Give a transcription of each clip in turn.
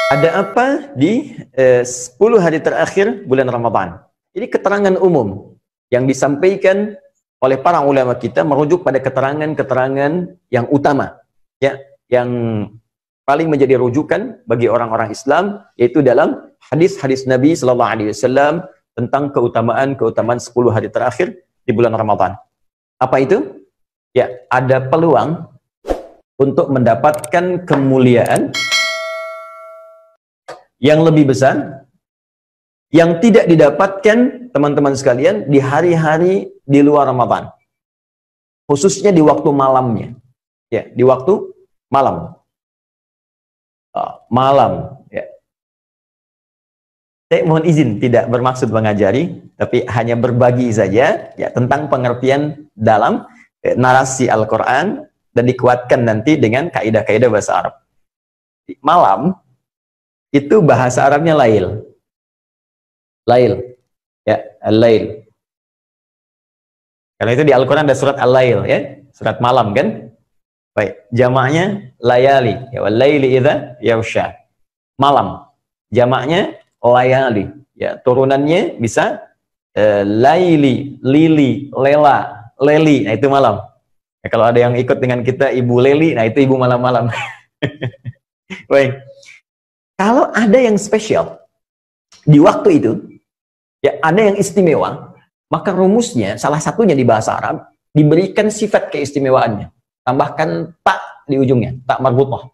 Ada apa di 10 hari terakhir bulan Ramadan? Ini keterangan umum yang disampaikan oleh para ulama kita merujuk pada keterangan-keterangan yang utama, ya, yang paling menjadi rujukan bagi orang-orang Islam, yaitu dalam hadis-hadis Nabi Sallallahu Alaihi Wasallam tentang keutamaan 10 hari terakhir di bulan Ramadan. Apa itu? Ya, ada peluang untuk mendapatkan kemuliaan yang lebih besar yang tidak didapatkan teman-teman sekalian di hari-hari di luar Ramadan, khususnya di waktu malamnya, ya, di waktu malam. Malam, ya. Saya mohon izin tidak bermaksud mengajari, tapi hanya berbagi saja, ya, tentang pengertian dalam narasi Al-Quran dan dikuatkan nanti dengan kaidah-kaidah bahasa Arab. Malam itu bahasa Arabnya lail. Lail, ya, al-lail. Karena itu di Al-Quran ada surat al-lail, ya, surat malam kan. Baik, jamaknya layali, ya, wal-laili idza yaghsha. Malam. Jamaknya layali, ya, turunannya bisa laili, lili, lela, leli. Nah, itu malam. Ya, kalau ada yang ikut dengan kita Ibu Leli, nah itu ibu malam-malam. Baik. Kalau ada yang spesial di waktu itu, ya, ada yang istimewa, maka rumusnya salah satunya di bahasa Arab diberikan sifat keistimewaannya. Tambahkan tak di ujungnya, tak marbutah.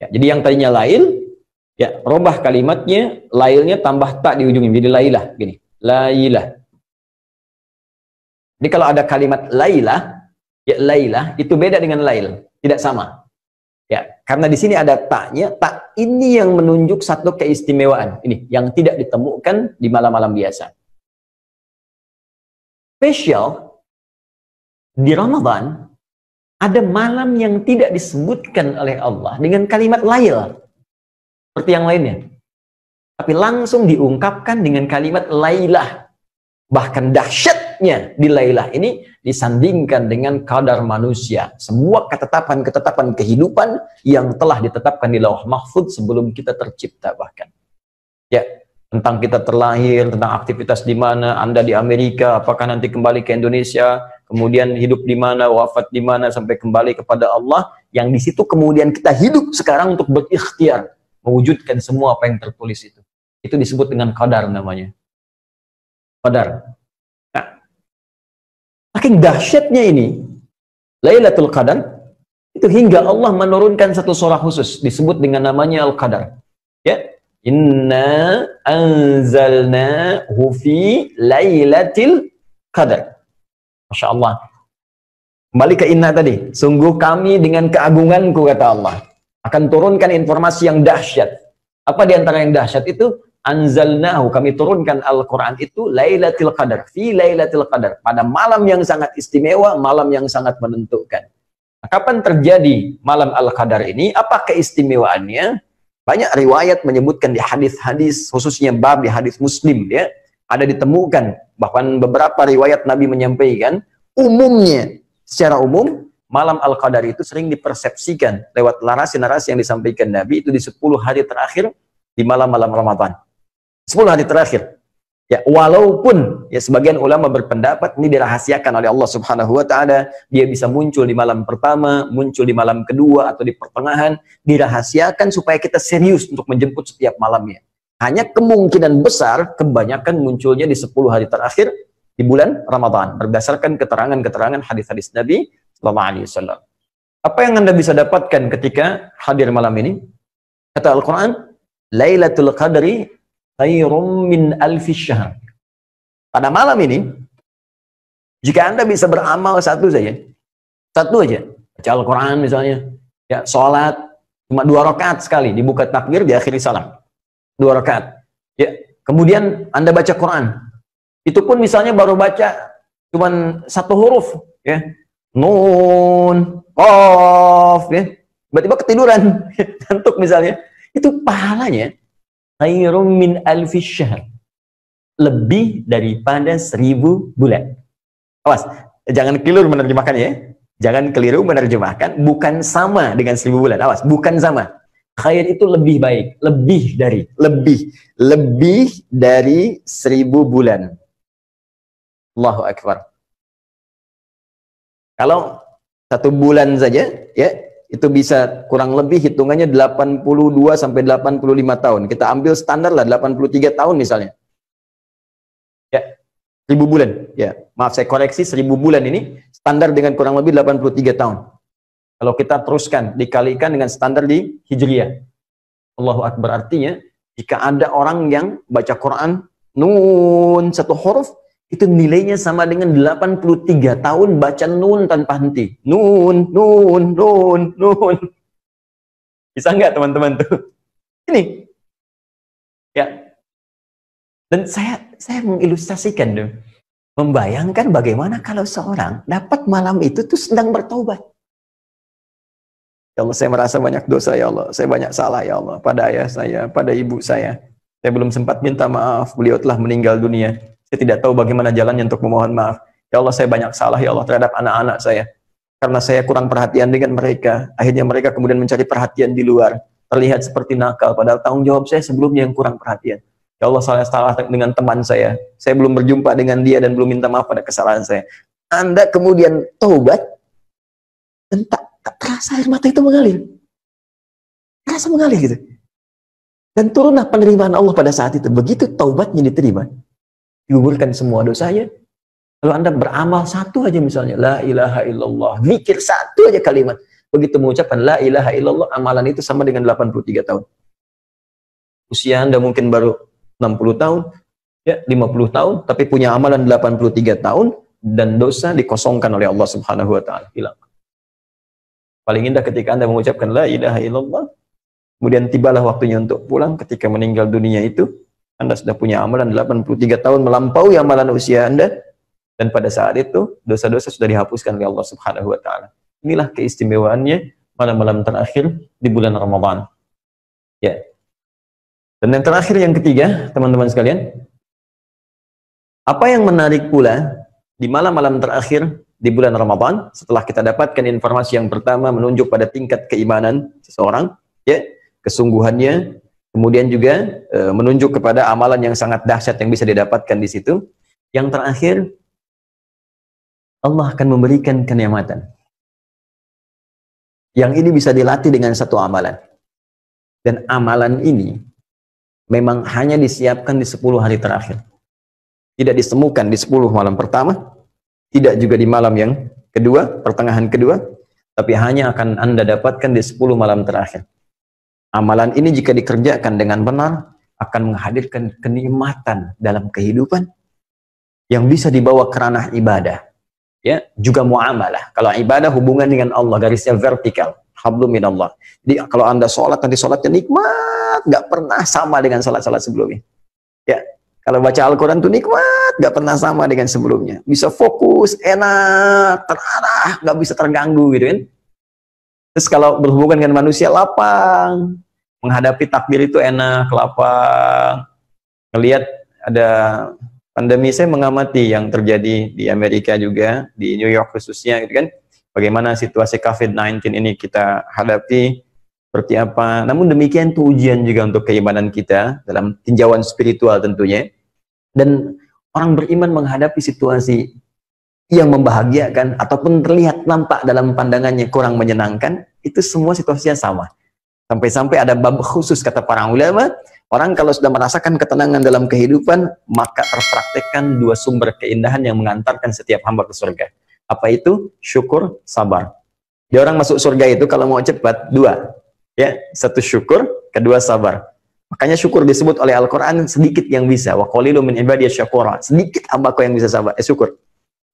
Ya, jadi yang tadinya lail, ya, robah kalimatnya, lailnya tambah tak di ujungnya, jadi lailah, gini, lailah. Jadi kalau ada kalimat lailah, ya, lailah itu beda dengan lail, tidak sama. Ya, karena di sini ada taknya, tak ini yang menunjuk satu keistimewaan ini yang tidak ditemukan di malam-malam biasa. Spesial di Ramadan ada malam yang tidak disebutkan oleh Allah dengan kalimat lail seperti yang lainnya, tapi langsung diungkapkan dengan kalimat lailah. Bahkan dahsyatnya di lailah ini disandingkan dengan kadar manusia, semua ketetapan-ketetapan kehidupan yang telah ditetapkan di Lauh Mahfudz sebelum kita tercipta bahkan. Ya, tentang kita terlahir, tentang aktivitas di mana, Anda di Amerika, apakah nanti kembali ke Indonesia, kemudian hidup di mana, wafat di mana, sampai kembali kepada Allah, yang di situ kemudian kita hidup sekarang untuk berikhtiar mewujudkan semua apa yang tertulis itu. Itu disebut dengan qadar namanya. Qadar. Nah, saking dahsyatnya ini Lailatul Qadar itu hingga Allah menurunkan satu surah khusus disebut dengan namanya Al-Qadar. Ya, inna anzalnahu fi lailatul qadar. Masya Allah. Kembali ke inna tadi. Sungguh kami dengan keagunganku, kata Allah, akan turunkan informasi yang dahsyat. Apa di antara yang dahsyat itu? Anzalnahu, kami turunkan Al-Quran itu lailatul qadar, fi lailatul qadar, pada malam yang sangat istimewa, malam yang sangat menentukan. Nah, kapan terjadi malam Al-Qadar ini? Apa keistimewaannya? Banyak riwayat menyebutkan di hadis-hadis, khususnya bab di hadis Muslim, ya, ada ditemukan bahkan beberapa riwayat Nabi menyampaikan umumnya, secara umum malam Al-Qadar itu sering dipersepsikan lewat narasi-narasi yang disampaikan Nabi itu di 10 hari terakhir di malam-malam Ramadan. 10 hari terakhir. Ya, walaupun ya sebagian ulama berpendapat ini dirahasiakan oleh Allah Subhanahu wa taala, dia bisa muncul di malam pertama, muncul di malam kedua atau di pertengahan, dirahasiakan supaya kita serius untuk menjemput setiap malamnya. Hanya kemungkinan besar kebanyakan munculnya di 10 hari terakhir di bulan Ramadan berdasarkan keterangan-keterangan hadis-hadis Nabi sallallahu alaihi wasallam. Apa yang Anda bisa dapatkan ketika hadir malam ini? Kata Al-Qur'an, Lailatul Qadri khairum min alfi syahr. Pada malam ini, jika Anda bisa beramal satu saja, satu aja, baca Al-Quran misalnya, ya, sholat cuma 2 rakaat sekali, dibuka takbir, diakhiri salam, 2 rakaat. Ya, kemudian Anda baca Quran, itu pun misalnya baru baca cuma 1 huruf, ya, nun, qaf, ya, tiba-tiba ketiduran, ngantuk misalnya, itu pahalanya khairum min alfi syahr, lebih daripada 1000 bulan. Awas, jangan keliru menerjemahkan ya. Jangan keliru menerjemahkan, bukan sama dengan 1000 bulan. Awas, bukan sama. Khair itu lebih baik, lebih dari 1000 bulan. Allahu Akbar. Kalau 1 bulan saja, ya, itu bisa kurang lebih hitungannya 82 sampai 85 tahun. Kita ambil standar lah 83 tahun misalnya. Ya, 1000 bulan. Ya, maaf saya koreksi, 1000 bulan ini standar dengan kurang lebih 83 tahun. Kalau kita teruskan dikalikan dengan standar di Hijriyah. Allahu Akbar, artinya jika ada orang yang baca Quran nun 1 huruf, itu nilainya sama dengan 83 tahun baca nun tanpa henti. Nun, nun, nun, nun. Bisa nggak teman-teman tuh? Ini. Ya. Dan saya mengilustrasikan tuh. Membayangkan bagaimana kalau seorang dapat malam itu tuh sedang bertaubat. Ya Allah, saya merasa banyak dosa ya Allah. Saya banyak salah ya Allah. Pada ayah saya, pada ibu saya. Saya belum sempat minta maaf. Beliau telah meninggal dunia. Saya tidak tahu bagaimana jalannya untuk memohon maaf. Ya Allah, saya banyak salah ya Allah terhadap anak-anak saya. Karena saya kurang perhatian dengan mereka. Akhirnya mereka kemudian mencari perhatian di luar. Terlihat seperti nakal. Padahal tanggung jawab saya sebelumnya yang kurang perhatian. Ya Allah, saya salah dengan teman saya. Saya belum berjumpa dengan dia dan belum minta maaf pada kesalahan saya. Anda kemudian taubat. Dan tak terasa air mata itu mengalir. Terasa mengalir gitu. Dan turunlah penerimaan Allah pada saat itu. Begitu taubatnya diterima, digugurkan semua dosanya. Kalau Anda beramal 1 aja misalnya, la ilaha illallah, zikir 1 aja kalimat, begitu mengucapkan la ilaha illallah, amalan itu sama dengan 83 tahun. Usia Anda mungkin baru 60 tahun, ya 50 tahun, tapi punya amalan 83 tahun, dan dosa dikosongkan oleh Allah Subhanahu wa Ta'ala. Hilang. Paling indah ketika Anda mengucapkan la ilaha illallah, kemudian tibalah waktunya untuk pulang. Ketika meninggal dunia itu, Anda sudah punya amalan 83 tahun melampaui amalan usia Anda, dan pada saat itu dosa-dosa sudah dihapuskan oleh Allah Subhanahu wa Ta'ala. Inilah keistimewaannya malam-malam terakhir di bulan Ramadan. Ya. Dan yang terakhir, yang ketiga, teman-teman sekalian, apa yang menarik pula di malam-malam terakhir di bulan Ramadan, setelah kita dapatkan informasi yang pertama menunjuk pada tingkat keimanan seseorang, ya, kesungguhannya, kemudian juga menunjuk kepada amalan yang sangat dahsyat yang bisa didapatkan di situ. Yang terakhir, Allah akan memberikan kenikmatan. Yang ini bisa dilatih dengan 1 amalan. Dan amalan ini memang hanya disiapkan di 10 hari terakhir. Tidak ditemukan di 10 malam pertama, tidak juga di malam yang kedua, pertengahan kedua, tapi hanya akan Anda dapatkan di 10 malam terakhir. Amalan ini jika dikerjakan dengan benar, akan menghadirkan kenikmatan dalam kehidupan yang bisa dibawa ke ranah ibadah. Ya, juga muamalah. Kalau ibadah hubungan dengan Allah, garisnya vertikal, hablum minallah. Jadi kalau Anda sholat, nanti sholatnya nikmat, nggak pernah sama dengan sholat-sholat sebelumnya. Ya, kalau baca Al-Quran itu nikmat, nggak pernah sama dengan sebelumnya. Bisa fokus, enak, terarah, nggak bisa terganggu gitu kan. Terus kalau berhubungan dengan manusia, lapang. Menghadapi takbir itu enak, lapang. Ngelihat ada pandemi, saya mengamati yang terjadi di Amerika juga, di New York khususnya gitu kan. Bagaimana situasi COVID-19 ini kita hadapi, seperti apa. Namun demikian itu ujian juga untuk keimanan kita dalam tinjauan spiritual tentunya. Dan orang beriman menghadapi situasi yang membahagiakan ataupun terlihat nampak dalam pandangannya kurang menyenangkan, itu semua situasinya sama. Sampai-sampai ada bab khusus kata para ulama, orang kalau sudah merasakan ketenangan dalam kehidupan, maka terpraktekkan 2 sumber keindahan yang mengantarkan setiap hamba ke surga. Apa itu? Syukur, sabar. Dia orang masuk surga itu kalau mau cepat 2. Ya, 1 syukur, 2 sabar. Makanya syukur disebut oleh Al-Quran sedikit yang bisa. Wa qalilun min ibadiyasy syakura. Sedikit hambaku yang bisa sabar, syukur.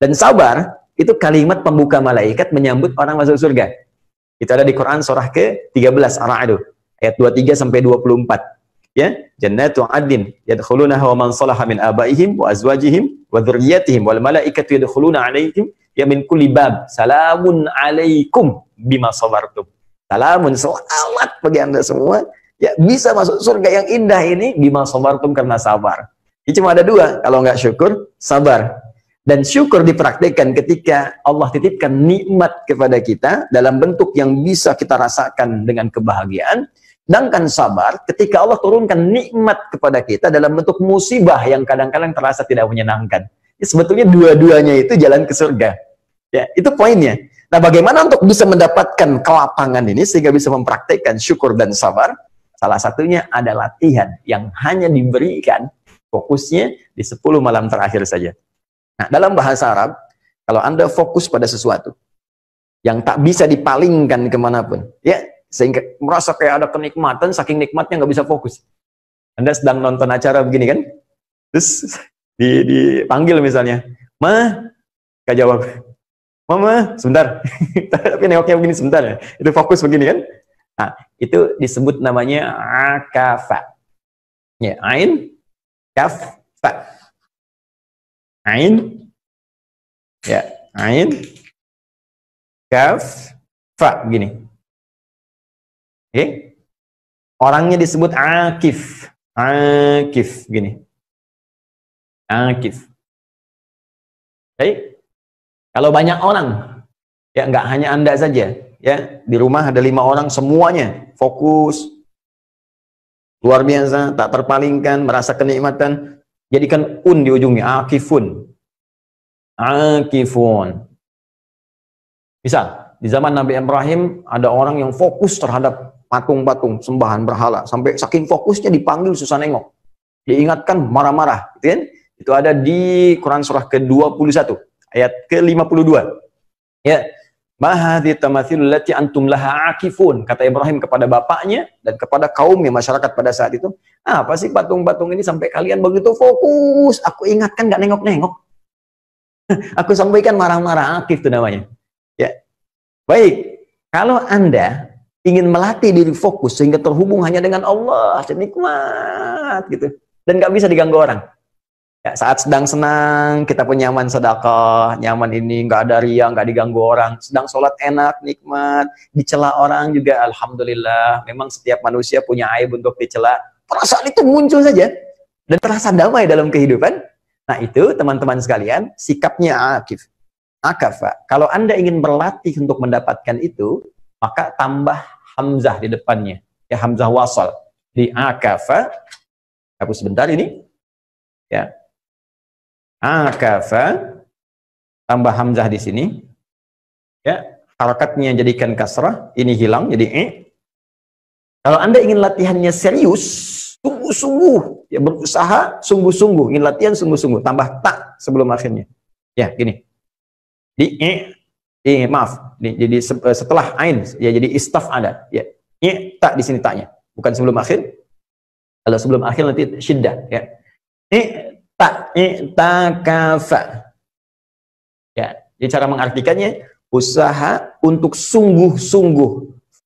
Dan sabar itu kalimat pembuka malaikat menyambut orang masuk surga. Itu ada di Quran surah ke-13 Ar-Ra'd ayat 23 sampai 24. Ya, jannatu 'adnin yadkhulunaha wa man salaha min abaihim wa azwajihim wa dzurriyyatihim wal malaikatu yadkhuluna 'alaihim ya min kulli bab. Salamun 'alaikum bima sabartum. Salamun, selamat bagi Anda semua. Ya, bisa masuk surga yang indah ini bima sabartum, karena sabar. Ini cuma ada 2, kalau nggak syukur, sabar. Dan syukur dipraktikkan ketika Allah titipkan nikmat kepada kita dalam bentuk yang bisa kita rasakan dengan kebahagiaan. Sedangkan sabar, ketika Allah turunkan nikmat kepada kita dalam bentuk musibah yang kadang-kadang terasa tidak menyenangkan. Ya, sebetulnya dua-duanya itu jalan ke surga. Ya, itu poinnya. Nah, bagaimana untuk bisa mendapatkan kelapangan ini sehingga bisa mempraktekkan syukur dan sabar? Salah satunya ada latihan yang hanya diberikan fokusnya di 10 malam terakhir saja. Nah, dalam bahasa Arab, kalau Anda fokus pada sesuatu yang tak bisa dipalingkan kemanapun, ya, sehingga merasa kayak ada kenikmatan, saking nikmatnya nggak bisa fokus. Anda sedang nonton acara begini kan, terus dipanggil misalnya, "Ma," gak jawab, "Mama," sebentar, tapi nengoknya begini sebentar ya, itu fokus begini kan. Nah, itu disebut namanya akafa. Ya, ain, kaf, fa. Ain, ya, ain, kaf, fa, begini. Oke, orangnya disebut akif, akif, gini, akif. Oke, kalau banyak orang, ya nggak hanya Anda saja, ya di rumah ada 5 orang semuanya fokus, luar biasa, tak terpalingkan, merasa kenikmatan, jadikan di ujungnya, akifun, akifun. Misal di zaman Nabi Ibrahim ada orang yang fokus terhadap patung-patung sembahan berhala, sampai saking fokusnya dipanggil susah nengok, diingatkan marah-marah, gitu kan? Itu ada di Quran surah ke-21 ayat ke-52. Ya, mahadhi tamathilul lati antum laha akifun, kata Ibrahim kepada bapaknya dan kepada kaumnya, masyarakat pada saat itu, apa sih patung-patung ini sampai kalian begitu fokus? Aku ingatkan nggak nengok-nengok. Aku sampaikan marah-marah, akif itu namanya. Ya, baik. Kalau Anda ingin melatih diri fokus sehingga terhubung hanya dengan Allah, nikmat gitu, dan nggak bisa diganggu orang. Ya, saat sedang senang kita pun nyaman sedekah, nyaman ini, nggak ada ria, nggak diganggu orang. Sedang sholat enak, nikmat, dicela orang juga alhamdulillah. Memang setiap manusia punya aib untuk dicela. Perasaan itu muncul saja dan terasa damai dalam kehidupan. Nah, itu teman-teman sekalian, sikapnya akif. Akafa. Kalau Anda ingin berlatih untuk mendapatkan itu, maka tambah hamzah di depannya. Ya, hamzah wasal. Di akafa. Hapus sebentar ini. Ya. Akafa. Tambah hamzah di sini. Ya. Harakatnya jadikan kasrah. Ini hilang jadi Kalau Anda ingin latihannya serius, sungguh-sungguh, ya berusaha sungguh-sungguh, ingin latihan sungguh-sungguh, tambah tak sebelum akhirnya. Ya, gini. Di maaf, jadi setelah ain ya jadi istaf ada ya, tak di sini taknya bukan sebelum akhir. Kalau sebelum akhir nanti syiddah ya, takafa ya. Jadi cara mengartikannya usaha untuk sungguh-sungguh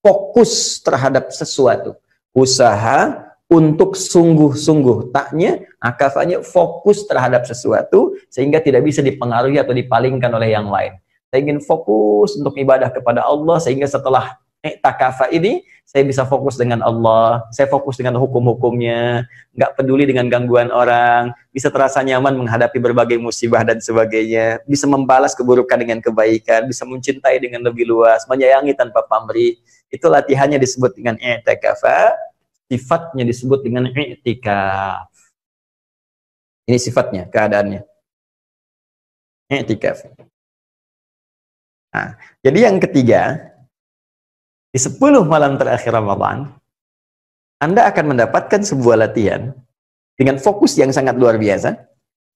fokus terhadap sesuatu, usaha untuk sungguh-sungguh, taknya akafanya fokus terhadap sesuatu sehingga tidak bisa dipengaruhi atau dipalingkan oleh yang lain. Saya ingin fokus untuk ibadah kepada Allah sehingga setelah takafa ini saya bisa fokus dengan Allah, saya fokus dengan hukum-hukumnya, nggak peduli dengan gangguan orang, bisa terasa nyaman menghadapi berbagai musibah dan sebagainya, bisa membalas keburukan dengan kebaikan, bisa mencintai dengan lebih luas, menyayangi tanpa pamrih. Itu latihannya disebut dengan i'tikafa. Sifatnya disebut dengan i'tikaf. Ini sifatnya, keadaannya. I'tikaf. Nah, jadi yang ketiga, di 10 malam terakhir Ramadan, Anda akan mendapatkan sebuah latihan dengan fokus yang sangat luar biasa.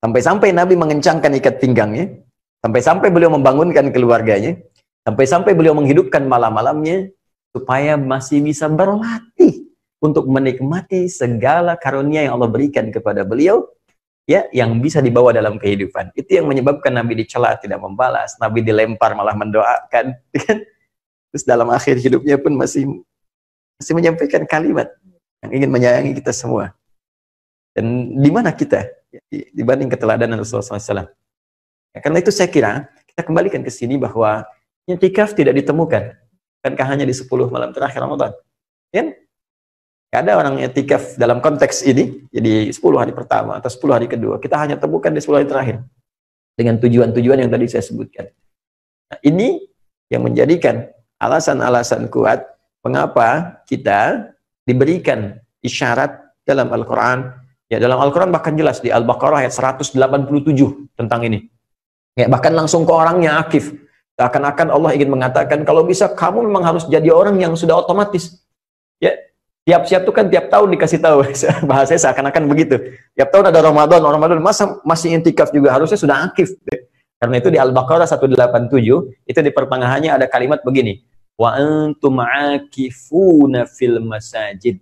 Sampai-sampai Nabi mengencangkan ikat pinggangnya, sampai-sampai beliau membangunkan keluarganya, sampai-sampai beliau menghidupkan malam-malamnya, supaya masih bisa berlatih untuk menikmati segala karunia yang Allah berikan kepada beliau, ya, yang bisa dibawa dalam kehidupan. Itu yang menyebabkan Nabi dicela tidak membalas, Nabi dilempar malah mendoakan, terus dalam akhir hidupnya pun masih menyampaikan kalimat yang ingin menyayangi kita semua. Dan di mana kita dibanding keteladanan Rasulullah SAW? Ya, karena itu saya kira kita kembalikan ke sini bahwa i'tikaf tidak ditemukan, bukankah hanya di 10 malam terakhir Ramadan? Ya? Ada orang i'tikaf dalam konteks ini, jadi 10 hari pertama atau 10 hari kedua, kita hanya temukan di 10 hari terakhir. Dengan tujuan-tujuan yang tadi saya sebutkan. Nah, ini yang menjadikan alasan-alasan kuat mengapa kita diberikan isyarat dalam Al-Quran. Ya, dalam Al-Quran bahkan jelas di Al-Baqarah ayat 187 tentang ini. Ya, bahkan langsung ke orangnya akif. Seakan-akan Allah ingin mengatakan, kalau bisa kamu memang harus jadi orang yang sudah otomatis. Ya, tiap-tiap itu kan tiap tahun dikasih tahu. Bahasanya seakan-akan begitu. Tiap tahun ada Ramadan, masa masih intikaf juga, harusnya sudah akif. Karena itu di Al-Baqarah 187, itu di pertengahannya ada kalimat begini. Wa antum akifuna fil masajid.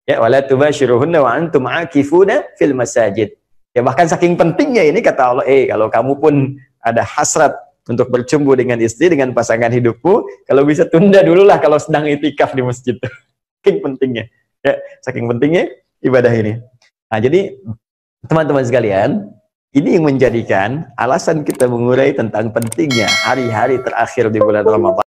Ya, wala tubashiruhunna wa antum akifuna fil masajid. Ya, bahkan saking pentingnya ini kata Allah, kalau kamu pun ada hasrat untuk bercumbu dengan istri, dengan pasangan hidupmu, kalau bisa tunda dululah kalau sedang itikaf di masjid. Saking pentingnya. Ya, saking pentingnya ibadah ini. Nah, jadi teman-teman sekalian, ini yang menjadikan alasan kita mengurai tentang pentingnya hari-hari terakhir di bulan Ramadan.